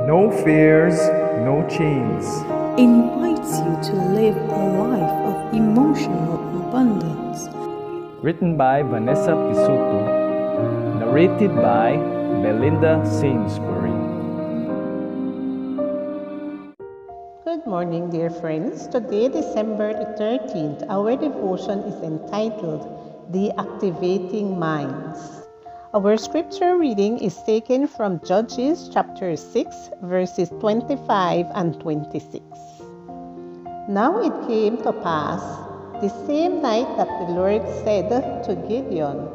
No fears, no chains. Invites you to live a life of emotional abundance. Written by Vanessa Pisuto. Narrated by Belinda Sainsbury. Good morning, dear friends. Today, December the 13th, our devotion is entitled The Activating Minds. Our scripture reading is taken from Judges chapter 6, verses 25 and 26. Now it came to pass the same night that the Lord said to Gideon,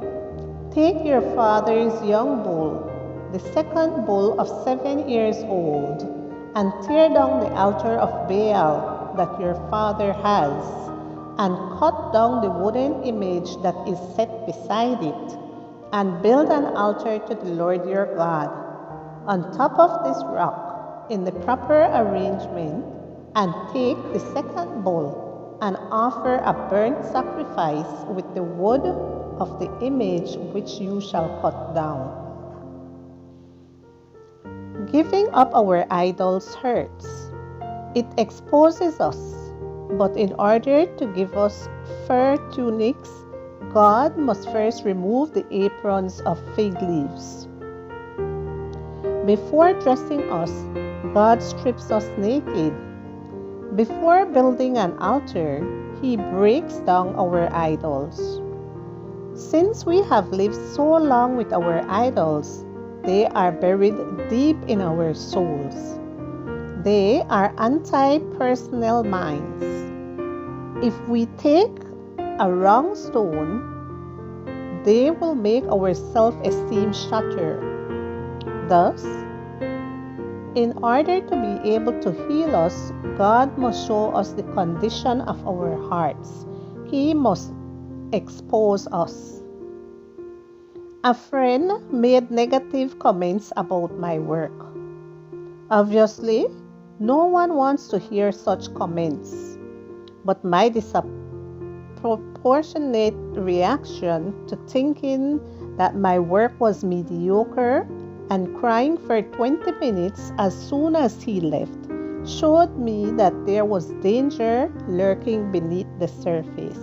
"Take your father's young bull, the second bull of 7 years old, and tear down the altar of Baal that your father has, and cut down the wooden image that is set beside it, and build an altar to the Lord your God on top of this rock in the proper arrangement, and take the second bull and offer a burnt sacrifice with the wood of the image which you shall cut down." Giving up our idols hurts. It exposes us, but in order to give us fur tunics, God must first remove the aprons of fig leaves. Before dressing us, God strips us naked. Before building an altar, He breaks down our idols. Since we have lived so long with our idols, they are buried deep in our souls. They are anti-personal minds. If we take a wrong stone, they will make our self-esteem shatter. Thus, in order to be able to heal us, God must show us the condition of our hearts. He must expose us. A friend made negative comments about my work. Obviously, no one wants to hear such comments, but my disproportionate reaction to thinking that my work was mediocre and crying for 20 minutes as soon as he left showed me that there was danger lurking beneath the surface.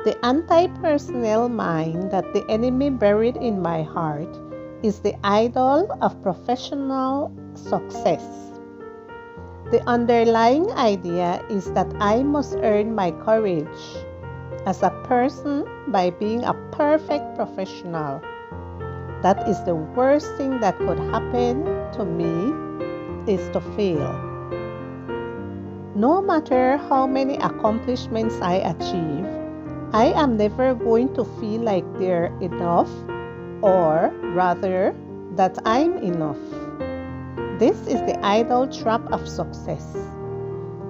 The anti-personal mind that the enemy buried in my heart is the idol of professional success. The underlying idea is that I must earn my courage as a person by being a perfect professional. That is the worst thing that could happen to me, is to fail. No matter how many accomplishments I achieve, I am never going to feel like they're enough, or rather, that I'm enough. This is the idol trap of success.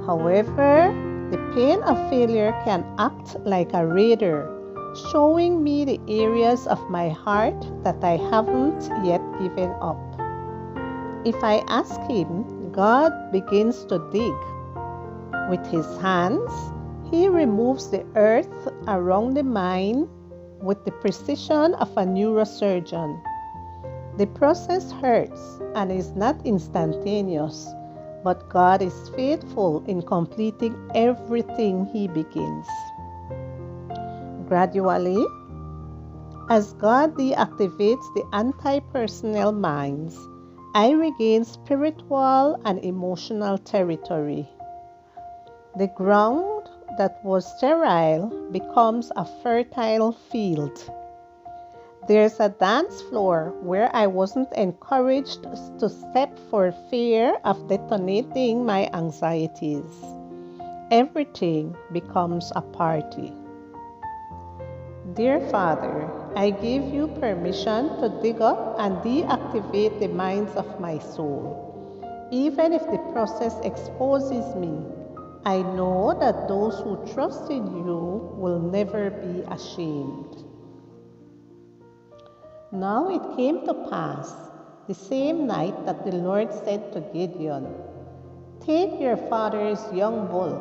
However, the pain of failure can act like a radar, showing me the areas of my heart that I haven't yet given up. If I ask Him, God begins to dig. With His hands, He removes the earth around the mind with the precision of a neurosurgeon. The process hurts and is not instantaneous, but God is faithful in completing everything He begins. Gradually, as God deactivates the anti-personal minds, I regain spiritual and emotional territory. The ground that was sterile becomes a fertile field. There's a dance floor where I wasn't encouraged to step for fear of detonating my anxieties. Everything becomes a party. Dear Father, I give you permission to dig up and deactivate the minds of my soul. Even if the process exposes me, I know that those who trust in you will never be ashamed. Now it came to pass, the same night, that the Lord said to Gideon, "Take your father's young bull,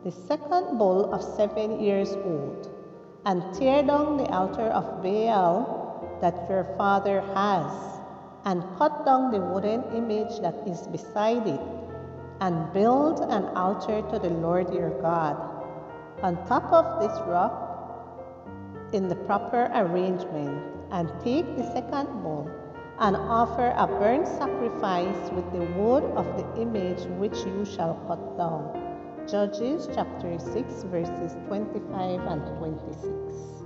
the second bull of 7 years old, and tear down the altar of Baal that your father has, and cut down the wooden image that is beside it, and build an altar to the Lord your God on top of this rock in the proper arrangement, and take the second bull and offer a burnt sacrifice with the wood of the image which you shall cut down. Judges chapter 6 verses 25 and 26.